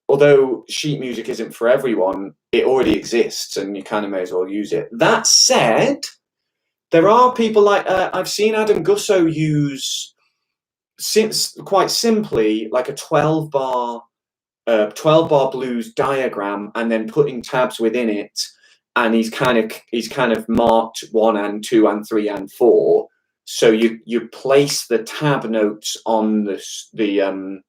although sheet music isn't for everyone, it already exists and you kind of may as well use it. That said, there are people like, I've seen Adam Gusso use, quite simply, like a 12-bar blues diagram and then putting tabs within it. And he's kind of marked 1 and 2 and 3 and 4. So you place the tab notes on the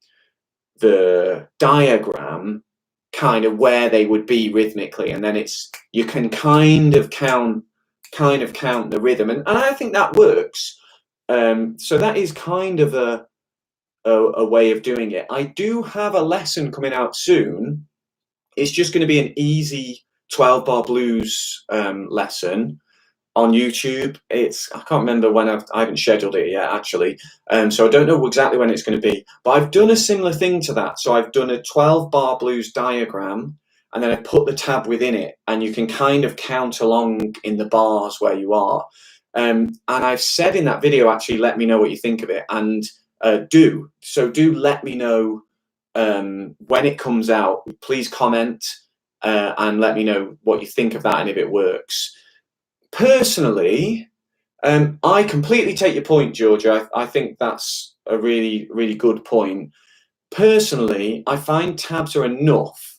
diagram kind of where they would be rhythmically, and then you can kind of count the rhythm, and I think that works. So that is kind of a way of doing it. I do have a lesson coming out soon. It's just going to be an easy 12-bar blues lesson on YouTube. I can't remember when I haven't scheduled it yet, actually. So I don't know exactly when it's going to be, but I've done a similar thing to that. So I've done a 12-bar blues diagram, and then I put the tab within it, and you can kind of count along in the bars where you are. And I've said in that video, actually, let me know what you think of it, and do let me know when it comes out. Please comment and let me know what you think of that and if it works. Personally, I completely take your point, Georgia. I think that's a really, really good point. Personally, I find tabs are enough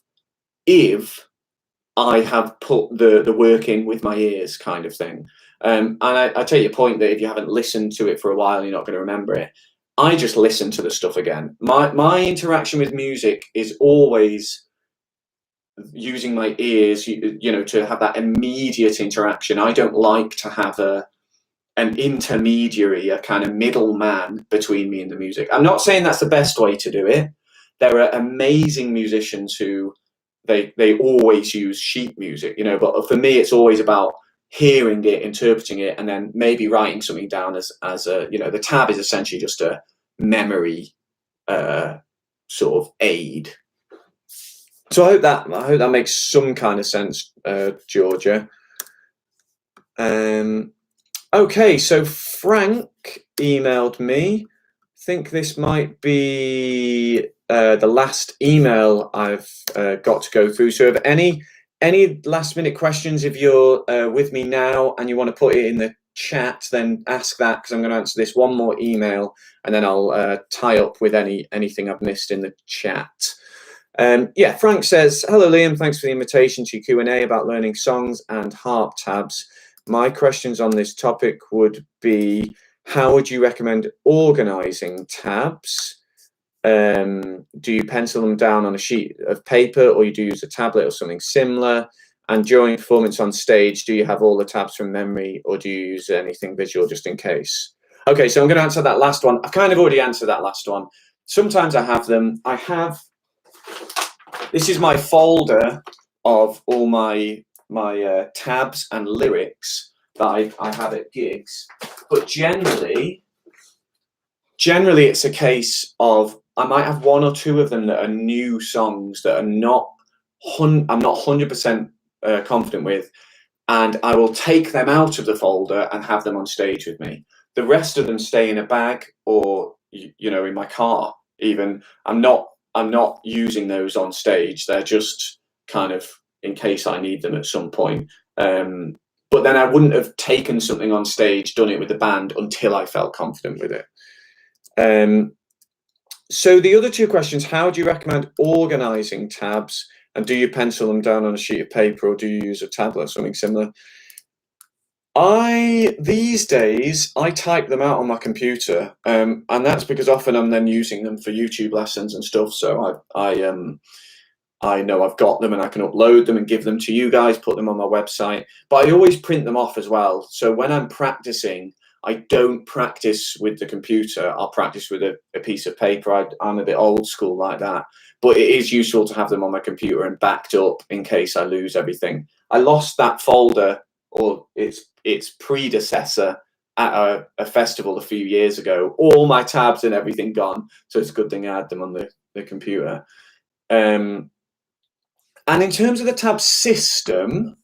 if I have put the work in with my ears, kind of thing. And I take your point that if you haven't listened to it for a while, you're not going to remember it. I just listen to the stuff again. My interaction with music is always using my ears, to have that immediate interaction. I don't like to have an intermediary, a kind of middleman between me and the music. I'm not saying that's the best way to do it. There are amazing musicians who they always use sheet music, but for me it's always about hearing it, interpreting it, and then maybe writing something down as a, the tab is essentially just a memory sort of aid. So I hope that makes some kind of sense, Georgia. Okay, so Frank emailed me. I think this might be the last email I've got to go through. So if any last minute questions, if you're with me now and you want to put it chat, then ask that, because I'm going to answer this one more email, and then I'll tie up with anything I've missed in the chat. Yeah, Frank says, hello Liam, thanks for the invitation to Q&A about learning songs and harp tabs. My questions on this topic would be, how would you recommend organizing tabs? Do you pencil them down on a sheet of paper, or you do use a tablet or something similar? And during performance on stage, do you have all the tabs from memory, or do you use anything visual just in case? Okay, so I'm going to answer that last one. I've kind of already answered that last one. Sometimes I have them. This is my folder of all my tabs and lyrics that I have at gigs. But generally it's a case of, I might have one or two of them that are new songs that are I'm not 100% confident with, and I will take them out of the folder and have them on stage with me. The rest of them stay in a bag, or in my car even. I'm not using those on stage. They're just kind of in case I need them at some point. But then I wouldn't have taken something on stage, done it with the band, until I felt confident with it. So the other two questions, how do you recommend organizing tabs, and do you pencil them down on a sheet of paper, or do you use a tablet or something similar? These days I type them out on my computer, and that's because often I'm then using them for YouTube lessons and stuff. So I know I've got them and I can upload them and give them to you guys, put them on my website. But I always print them off as well. So when I'm practicing, I don't practice with the computer. I'll practice with a piece of paper. I'm a bit old school like that. But it is useful to have them on my computer and backed up in case I lose everything. I lost that folder, or its predecessor, at a festival a few years ago. All my tabs and everything gone. So it's a good thing I had them on the computer. And in terms of the tab system,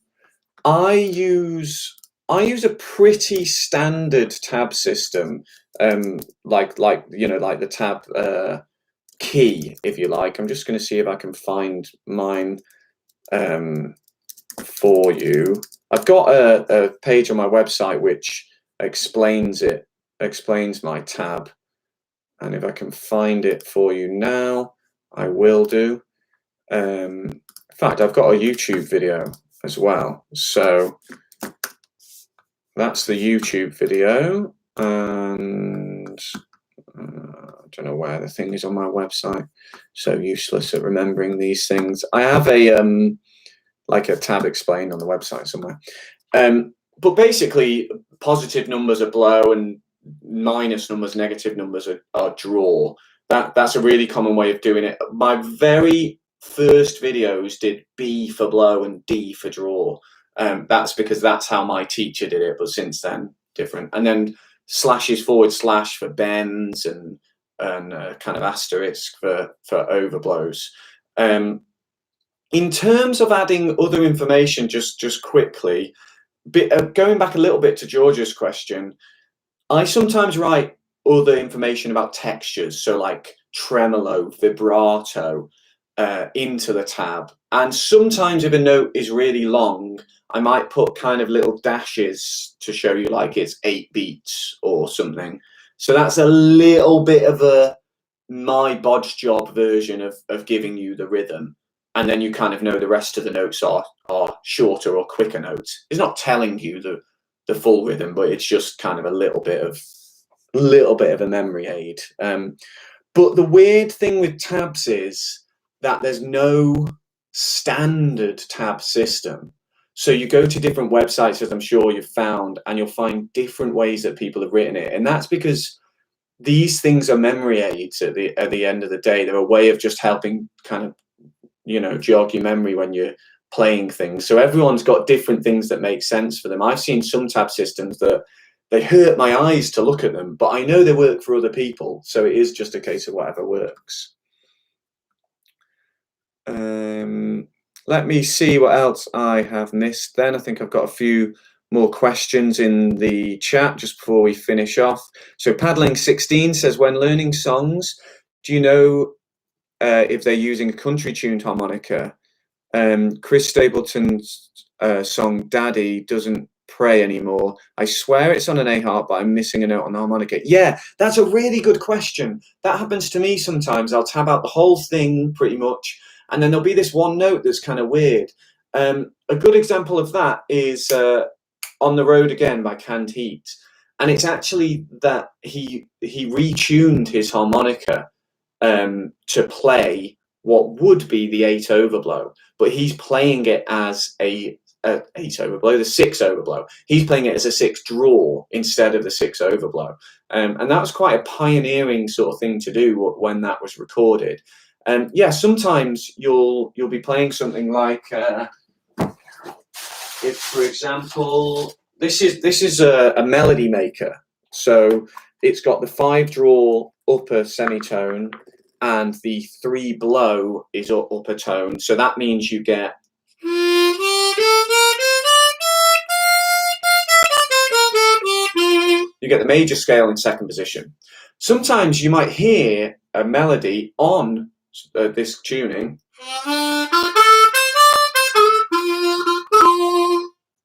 I use a pretty standard tab system, like the tab key, if you like. I'm just going to see if I can find mine for you. I've got a page on my website which explains my tab, and if I can find it for you now, I will do. In fact, I've got a YouTube video as well, so that's the YouTube video, and I don't know where the thing is on my website. So useless at remembering these things. I have a like a tab explained on the website somewhere. But basically, positive numbers are blow, and minus numbers, negative numbers are draw. That's a really common way of doing it. My very first videos did B for blow and D for draw. That's because that's how my teacher did it, but since then, different. And then slashes forward slash for bends, and kind of asterisk for overblows. In terms of adding other information, just quickly, going back a little bit to Georgia's question, I sometimes write other information about textures, so like tremolo, vibrato, into the tab. And sometimes if a note is really long, I might put kind of little dashes to show you like it's 8 beats or something. So that's a little bit of my bodge job version of giving you the rhythm. And then you kind of know the rest of the notes are shorter or quicker notes. It's not telling you the full rhythm, but it's just kind of a little bit of a memory aid. But the weird thing with tabs is that there's no standard tab system. So you go to different websites, as I'm sure you've found, and you'll find different ways that people have written it. And that's because these things are memory aids at the end of the day. They're a way of just helping kind of, jog your memory when you're playing things. So everyone's got different things that make sense for them. I've seen some tab systems that they hurt my eyes to look at them, but I know they work for other people. So it is just a case of whatever works. Let me see what else I have missed then. I think I've got a few more questions in the chat just before we finish off. So Paddling16 says, when learning songs, do you know if they're using a country tuned harmonica? Chris Stapleton's song Daddy doesn't pray anymore. I swear it's on an A harp, but I'm missing a note on the harmonica. Yeah, that's a really good question. That happens to me sometimes. I'll tab out the whole thing pretty much, and then there'll be this one note that's kind of weird. A good example of that is On the Road Again by Canned Heat. And it's actually that he retuned his harmonica to play what would be the 8 overblow, but he's playing it as a 8 overblow, the 6 overblow. He's playing it as a 6 draw instead of the 6 overblow. And that was quite a pioneering sort of thing to do when that was recorded. Yeah, sometimes you'll be playing something like if, for example, this is a melody maker. So it's got the 5 draw upper semitone and the 3 blow is upper tone. So that means you get the major scale in second position. Sometimes you might hear a melody on this tuning.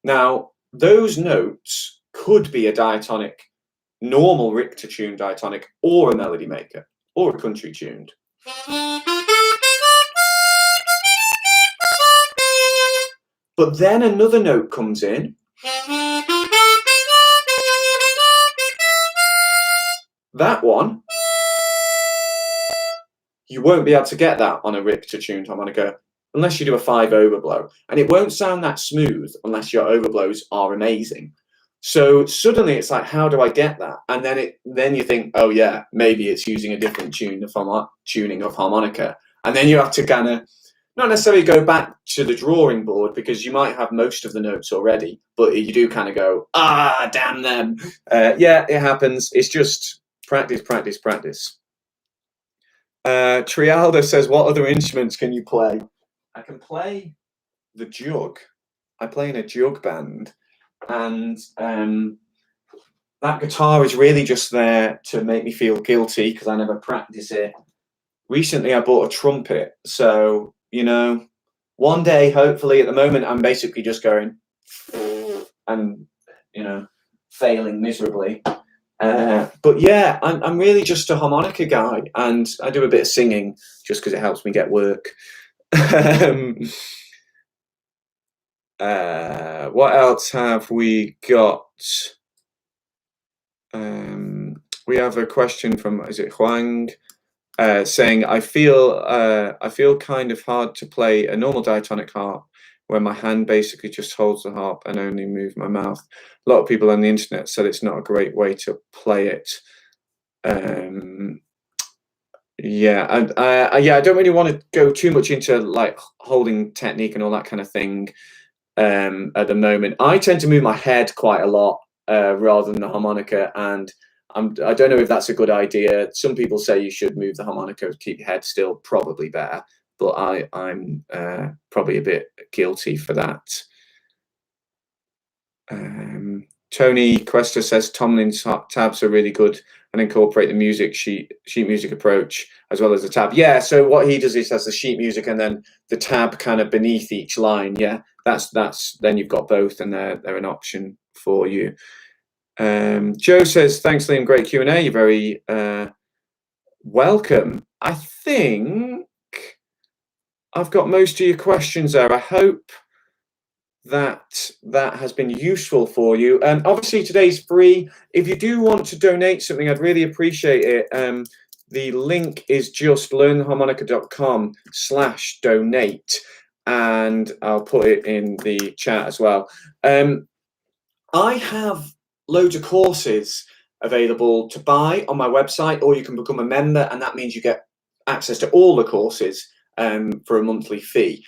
Now, those notes could be a diatonic, normal Richter tuned diatonic, or a melody maker, or a country tuned. But then another note comes in. That one, you won't be able to get that on a Richter tuned harmonica unless you do a 5 overblow. And it won't sound that smooth unless your overblows are amazing. So suddenly it's like, how do I get that? And then you think, oh yeah, maybe it's using a different tuning of harmonica. And then you have to kind of not necessarily go back to the drawing board because you might have most of the notes already, but you do kind of go, ah, damn them. Yeah, it happens. It's just practice, practice, practice. Trialda says, what other instruments can you play? I can play the jug. I play in a jug band, and that guitar is really just there to make me feel guilty because I never practice it. Recently, I bought a trumpet, so one day, hopefully, at the moment, I'm basically just going and failing miserably. But yeah, I'm really just a harmonica guy, and I do a bit of singing just because it helps me get work. What else have we got? We have a question from, is it Huang, saying, I feel kind of hard to play a normal diatonic harp where my hand basically just holds the harp and only move my mouth. A lot of people on the internet said it's not a great way to play it. Yeah, and I don't really want to go too much into like holding technique and all that kind of thing at the moment. I tend to move my head quite a lot rather than the harmonica, and I don't know if that's a good idea. Some people say you should move the harmonica to keep your head still, probably better, but I'm probably a bit guilty for that. Tony Questa says Tomlin's tabs are really good and incorporate the sheet music approach as well as the tab. Yeah, so what he does is has the sheet music and then the tab kind of beneath each line. Yeah, that's then you've got both, and they're an option for you. Joe says, thanks, Liam, great Q&A. You're very welcome. I think I've got most of your questions there. I hope that has been useful for you. Obviously today's free. If you do want to donate something, I'd really appreciate it. The link is just LearnTheHarmonica.com/donate, and I'll put it in the chat as well. I have loads of courses available to buy on my website, or you can become a member, and that means you get access to all the courses for a monthly fee.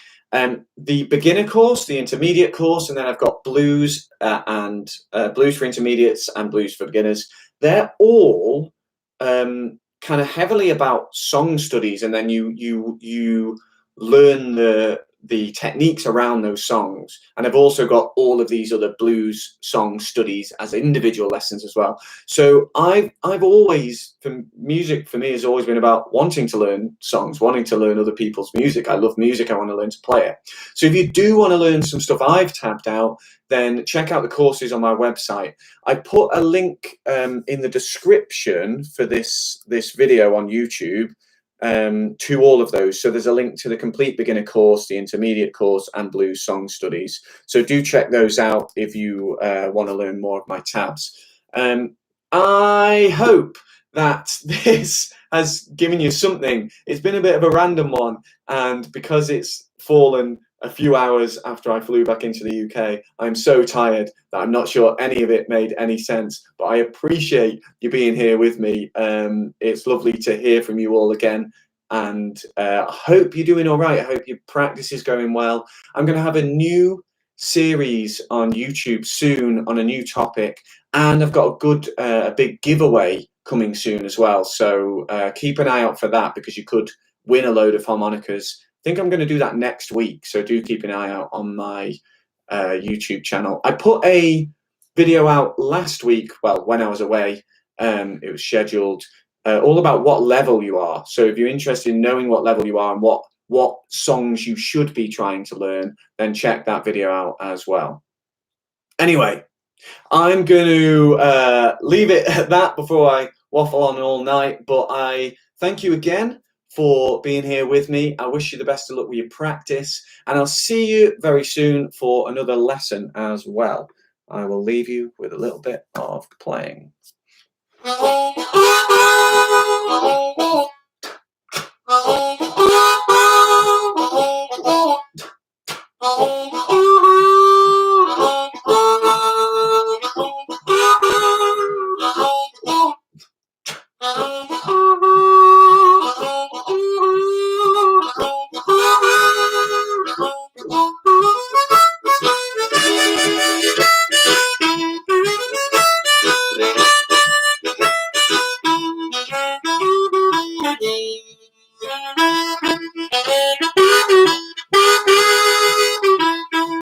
The beginner course, the intermediate course, and then I've got blues and blues for intermediates and blues for beginners. They're all kind of heavily about song studies, and then you learn the the techniques around those songs. And I've also got all of these other blues song studies as individual lessons as well. So I've always, music for me has always been about wanting to learn songs, wanting to learn other people's music. I love music. I want to learn to play it. So if you do want to learn some stuff I've tabbed out, then check out the courses on my website. I put a link in the description for this video on YouTube to all of those. So there's a link to the complete beginner course, the intermediate course, and blues song studies. So do check those out if you want to learn more of my tabs. I hope that this has given you something. It's been a bit of a random one, and because it's fallen a few hours after I flew back into the UK, I'm so tired that I'm not sure any of it made any sense, but I appreciate you being here with me. It's lovely to hear from you all again, and I hope you're doing all right. I hope your practice is going well. I'm going to have a new series on YouTube soon on a new topic, and I've got a big giveaway coming soon as well. So keep an eye out for that, because you could win a load of harmonicas. I think I'm going to do that next week, so do keep an eye out on my YouTube channel. I put a video out last week, well, when I was away. It was scheduled, all about what level you are. So if you're interested in knowing what level you are and what songs you should be trying to learn, then check that video out as well. Anyway, I'm going to leave it at that before I waffle on all night, but I thank you again for being here with me. I wish you the best of luck with your practice, and I'll see you very soon for another lesson as well. I will leave you with a little bit of playing.